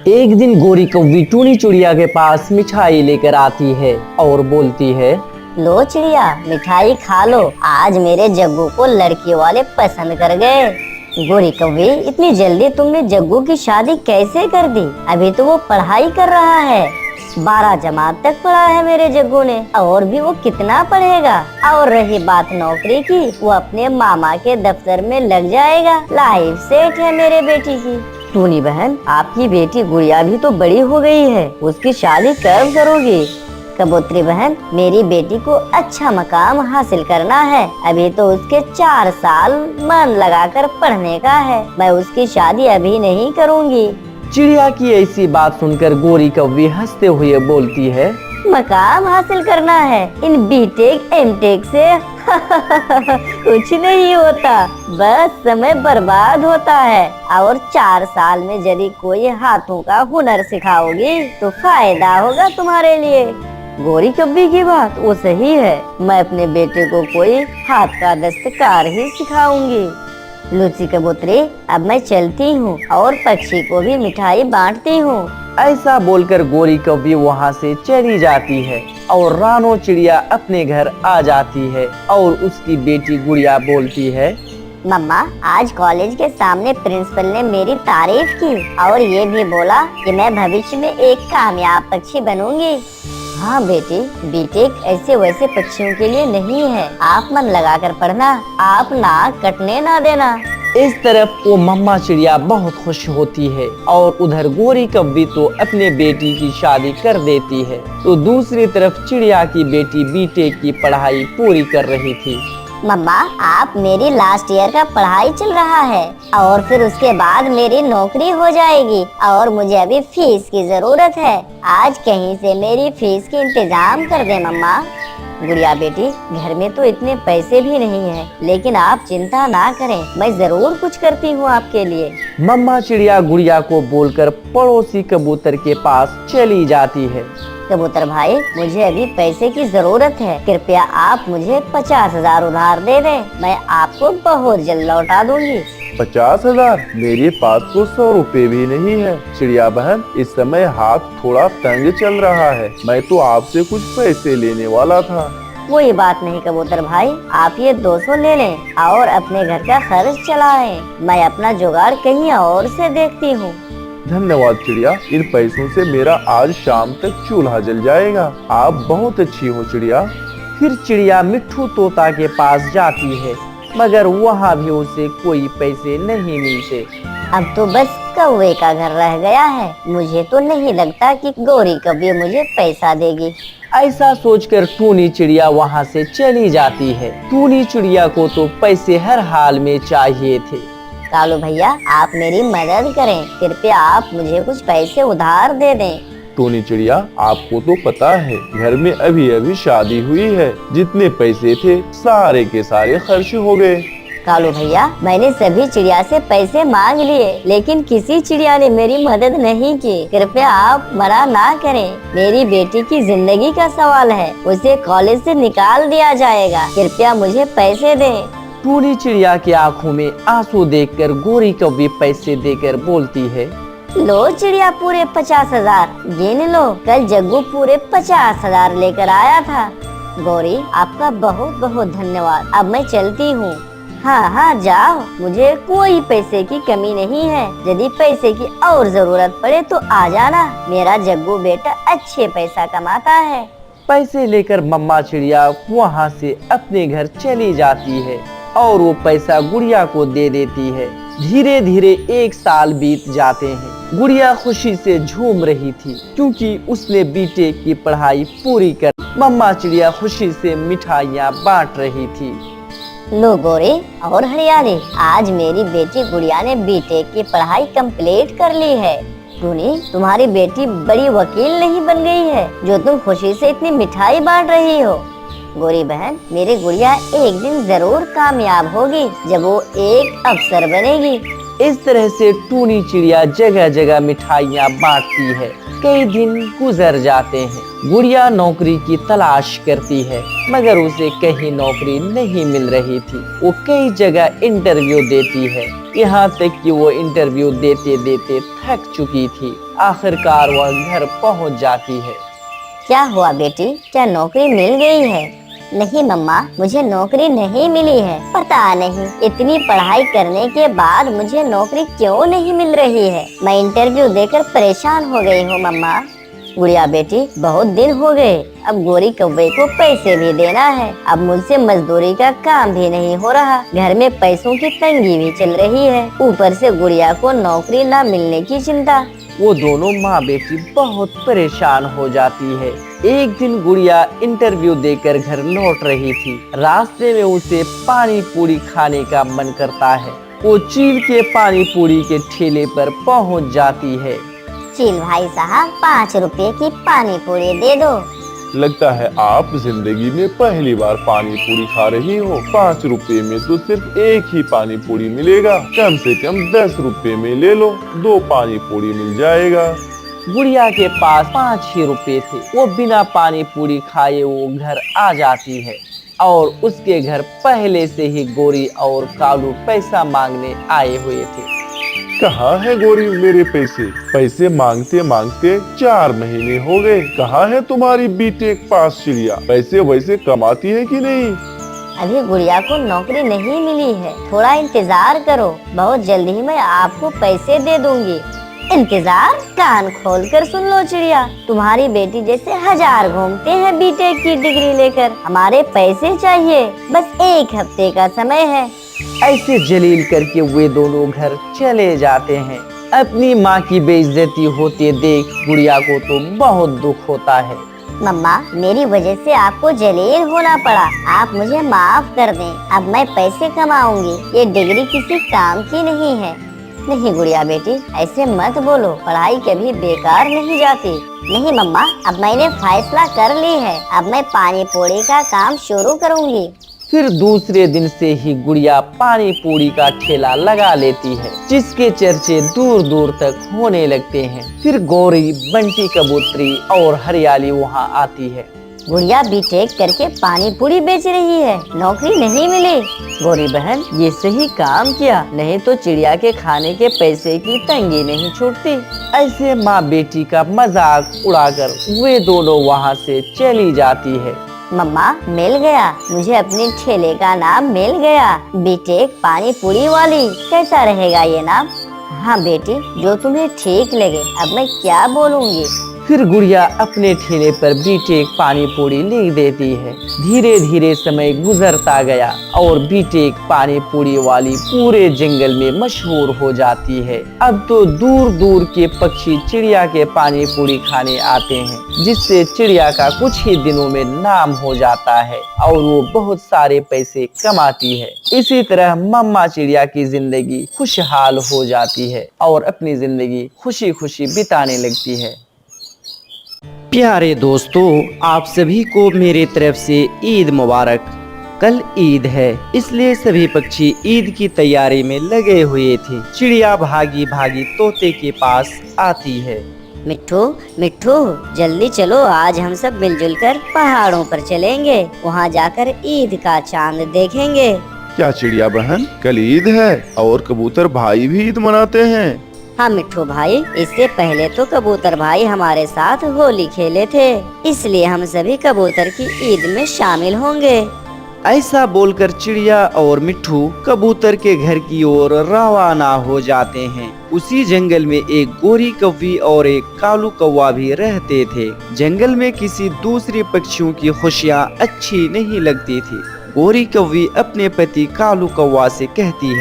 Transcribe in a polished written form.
एक दिन गोरी कौवी टूनी चिड़िया के पास मिठाई लेकर आती है और बोलती है, लो चिड़िया, मिठाई खा लो। आज मेरे जग्गू को लड़की वाले पसंद कर गए। गोरी कौवी, इतनी जल्दी तुमने जग्गू की शादी कैसे कर दी? अभी तो वो पढ़ाई कर रहा है। 12 जमात तक पढ़ा है मेरे जग्गू ने, और भी वो कितना पढ़ेगा। और रही बात नौकरी की, वो अपने मामा के दफ्तर में लग जाएगा। लाइफ सेट है मेरे बेटी की। टूनी बहन, आपकी बेटी गुड़िया भी तो बड़ी हो गई है, उसकी शादी कब करोगी? कबूतरी बहन, मेरी बेटी को अच्छा मकाम हासिल करना है। अभी तो उसके 4 साल मन लगाकर पढ़ने का है। मैं उसकी शादी अभी नहीं करूँगी। चिड़िया की ऐसी बात सुनकर गोरी कौवी हंसते हुए बोलती है, मकाम हासिल करना है इन बीटेक एमटेक से कुछ नहीं होता, बस समय बर्बाद होता है। और 4 साल में यदि कोई हाथों का हुनर सिखाओगी तो फायदा होगा तुम्हारे लिए। गोरी कौवी की बात वो सही है, मैं अपने बेटे को कोई हाथ का दस्तकार ही सिखाऊंगी। लूची कबूतरी, अब मैं चलती हूँ और पक्षी को भी मिठाई बांटती हूँ। ऐसा बोलकर गोरी कौवी वहाँ से चली जाती है और रानो चिड़िया अपने घर आ जाती है और उसकी बेटी गुड़िया बोलती है, मम्मा, आज कॉलेज के सामने प्रिंसिपल ने मेरी तारीफ की और ये भी बोला कि मैं भविष्य में एक कामयाब पक्षी बनूंगी। हाँ बेटी, बीटेक ऐसे वैसे पक्षियों के लिए नहीं है। आप मन लगाकर पढ़ना, आप नाक कटने ना देना। इस तरफ वो मम्मा चिड़िया बहुत खुश होती है और उधर गोरी कौवी तो अपने बेटी की शादी कर देती है। तो दूसरी तरफ चिड़िया की बेटी बीटेक की पढ़ाई पूरी कर रही थी। मम्मा, आप मेरी लास्ट ईयर का पढ़ाई चल रहा है और फिर उसके बाद मेरी नौकरी हो जाएगी और मुझे अभी फीस की जरूरत है। आज कहीं से मेरी फीस की इंतजाम कर दे मम्मा। गुड़िया बेटी, घर में तो इतने पैसे भी नहीं है, लेकिन आप चिंता ना करें, मैं जरूर कुछ करती हूँ आपके लिए। मम्मा चिड़िया गुड़िया को बोलकर पड़ोसी कबूतर के पास चली जाती है। कबूतर भाई, मुझे अभी पैसे की जरूरत है, कृपया आप मुझे 50,000 उधार दे दें, मैं आपको बहुत जल्द लौटा दूंगी। 50,000? मेरे पास तो 100 रुपए भी नहीं है। चिड़िया बहन, इस समय हाथ थोड़ा तंग चल रहा है, मैं तो आपसे कुछ पैसे लेने वाला था। कोई बात नहीं कबूतर भाई, आप ये 200 ले लें और अपने घर का खर्च चलाएं। मैं अपना जुगाड़ कहीं और से देखती हूँ। धन्यवाद चिड़िया, इन पैसों से मेरा आज शाम तक चूल्हा जल जाएगा। आप बहुत अच्छी हो चिड़िया। फिर चिड़िया मिट्ठू तोता के पास जाती है, मगर वहाँ भी उसे कोई पैसे नहीं मिलते। अब तो बस कौवे का घर रह गया है। मुझे तो नहीं लगता कि गोरी कभी मुझे पैसा देगी। ऐसा सोचकर टूनी चिड़िया वहाँ से चली जाती है। टूनी चिड़िया को तो पैसे हर हाल में चाहिए थे। कालू भैया, आप मेरी मदद करें, कृपया आप मुझे कुछ पैसे उधार दे दें। टूनी चिड़िया, आपको तो पता है घर में अभी अभी शादी हुई है, जितने पैसे थे सारे के सारे खर्च हो गए। कालू भैया, मैंने सभी चिड़िया से पैसे मांग लिए, लेकिन किसी चिड़िया ने मेरी मदद नहीं की। कृपया आप मना ना करें, मेरी बेटी की जिंदगी का सवाल है, उसे कॉलेज से निकाल दिया जाएगा। कृपया मुझे पैसे दें। टूनी चिड़िया की आंखों में आंसू देखकर गोरी कौवी पैसे देकर बोलती है, लो चिड़िया, पूरे 50,000 गिन लो। कल जग्गू पूरे 50,000 लेकर आया था। गौरी, आपका बहुत बहुत धन्यवाद। अब मैं चलती हूँ। हाँ, जाओ, मुझे कोई पैसे की कमी नहीं है। यदि पैसे की और जरूरत पड़े तो आ जाना, मेरा जग्गू बेटा अच्छे पैसा कमाता है। पैसे लेकर मम्मा चिड़िया वहाँ से अपने घर चली जाती है और वो पैसा गुड़िया को दे देती है। धीरे धीरे 1 साल बीत जाते हैं। गुड़िया खुशी से झूम रही थी क्योंकि उसने बीटेक की पढ़ाई पूरी कर। मम्मा चिड़िया खुशी से मिठाइयाँ बांट रही थी। लो गोरी और हरियाली, आज मेरी बेटी गुड़िया ने बीटेक की पढ़ाई कंप्लीट कर ली है। टूनी, तुम्हारी बेटी बड़ी वकील नहीं बन गई है जो तुम खुशी से इतनी मिठाई बांट रही हो। गोरी बहन, मेरी गुड़िया एक दिन जरूर कामयाब होगी जब वो एक अफसर बनेगी। इस तरह से टूनी चिड़िया जगह जगह मिठाइयाँ बांटती है। कई दिन गुजर जाते हैं। गुड़िया नौकरी की तलाश करती है मगर उसे कहीं नौकरी नहीं मिल रही थी। वो कई जगह इंटरव्यू देती है, यहाँ तक कि वो इंटरव्यू देते देते थक चुकी थी। आखिरकार वह घर पहुंच जाती है। क्या हुआ बेटी, क्या नौकरी मिल गई है? नहीं मम्मा, मुझे नौकरी नहीं मिली है। पता नहीं इतनी पढ़ाई करने के बाद मुझे नौकरी क्यों नहीं मिल रही है। मैं इंटरव्यू देकर परेशान हो गई हूँ मम्मा। गुड़िया बेटी, बहुत दिन हो गए, अब गोरी कौवे को पैसे भी देना है। अब मुझसे मजदूरी का काम भी नहीं हो रहा। घर में पैसों की तंगी भी चल रही है, ऊपर से गुड़िया को नौकरी न मिलने की चिंता। वो दोनों माँ बेटी बहुत परेशान हो जाती है। एक दिन गुड़िया इंटरव्यू देकर घर लौट रही थी। रास्ते में उसे पानी पूरी खाने का मन करता है। वो चील के पानी पूरी के ठेले पर पहुंच जाती है। चील भाई साहब, 5 रुपए की पानी पूरी दे दो। लगता है आप जिंदगी में पहली बार पानी पूरी खा रही हो। 5 रुपए में तो सिर्फ एक ही पानी पूरी मिलेगा, कम से कम 10 रुपए में ले लो, 2 पानी पूरी मिल जाएगा। गुड़िया के पास 5 ही रुपए थे। वो बिना पानी पूरी खाए वो घर आ जाती है और उसके घर पहले से ही गोरी और कालू पैसा मांगने आए हुए थे। कहाँ है गोरी मेरे पैसे? पैसे मांगते मांगते 4 महीने हो गए। कहाँ है तुम्हारी बीटेक पास चिड़िया? पैसे वैसे कमाती है कि नहीं? अभी गुड़िया को नौकरी नहीं मिली है, थोड़ा इंतजार करो, बहुत जल्दी ही मैं आपको पैसे दे दूंगी। इंतजार? कान खोल कर सुन लो चिड़िया, तुम्हारी बेटी जैसे 1000 घूमते हैं बीटेक की डिग्री लेकर। हमारे पैसे चाहिए, बस 1 हफ्ते का समय है। ऐसे जलील करके वे दोनों घर चले जाते हैं। अपनी माँ की बेइज्जती होते देख गुड़िया को तो बहुत दुख होता है। मम्मा, मेरी वजह से आपको जलील होना पड़ा, आप मुझे माफ कर दें। अब मैं पैसे कमाऊंगी, ये डिग्री किसी काम की नहीं है। नहीं गुड़िया बेटी, ऐसे मत बोलो, पढ़ाई कभी बेकार नहीं जाती। नहीं मम्मा, अब मैंने फैसला कर ली है, अब मैं पानी पूरी का काम शुरू करूंगी। फिर दूसरे दिन से ही गुड़िया पानी पूरी का ठेला लगा लेती है, जिसके चर्चे दूर दूर तक होने लगते हैं। फिर गौरी, बंटी कबूतरी और हरियाली वहाँ आती है। गुड़िया बीटेक करके पानी पूरी बेच रही है, नौकरी नहीं मिली। गौरी बहन, ये सही काम किया, नहीं तो चिड़िया के खाने के पैसे की तंगी नहीं छूटती। ऐसे माँ बेटी का मजाक उड़ाकर वे दोनों वहाँ से चली जाती है। मम्मा, मिल गया, मुझे अपने ठेले का नाम मिल गया, बीटेक पानी पूरी वाली। कैसा रहेगा ये नाम? हाँ बेटी, जो तुम्हें ठीक लगे, अब मैं क्या बोलूँगी। फिर गुड़िया अपने ठेले पर बीटेक पानी पूरी लिख देती है। धीरे धीरे समय गुजरता गया और बीटेक पानी पूरी वाली पूरे जंगल में मशहूर हो जाती है। अब तो दूर दूर के पक्षी चिड़िया के पानी पूरी खाने आते हैं, जिससे चिड़िया का कुछ ही दिनों में नाम हो जाता है और वो बहुत सारे पैसे कमाती है। इसी तरह मम्मा चिड़िया की जिंदगी खुशहाल हो जाती है और अपनी जिंदगी खुशी खुशी बिताने लगती है। प्यारे दोस्तों, आप सभी को मेरी तरफ से ईद मुबारक। कल ईद है, इसलिए सभी पक्षी ईद की तैयारी में लगे हुए थे। चिड़िया भागी भागी तोते के पास आती है। मिट्ठू मिट्ठू, जल्दी चलो, आज हम सब मिलजुल कर पहाड़ों पर चलेंगे, वहाँ जाकर ईद का चांद देखेंगे। क्या चिड़िया बहन, कल ईद है और कबूतर भाई भी ईद मनाते हैं? हाँ मिट्ठू भाई, इससे पहले तो कबूतर भाई हमारे साथ होली खेले थे, इसलिए हम सभी कबूतर की ईद में शामिल होंगे। ऐसा बोलकर चिड़िया और मिट्ठू कबूतर के घर की ओर रवाना हो जाते हैं। उसी जंगल में एक गोरी कौवी और एक कालू कौवा भी रहते थे। जंगल में किसी दूसरे पक्षियों की खुशियाँ अच्छी नहीं लगती थी। गोरी कौवी अपने पति कालू कौवा से कहती है,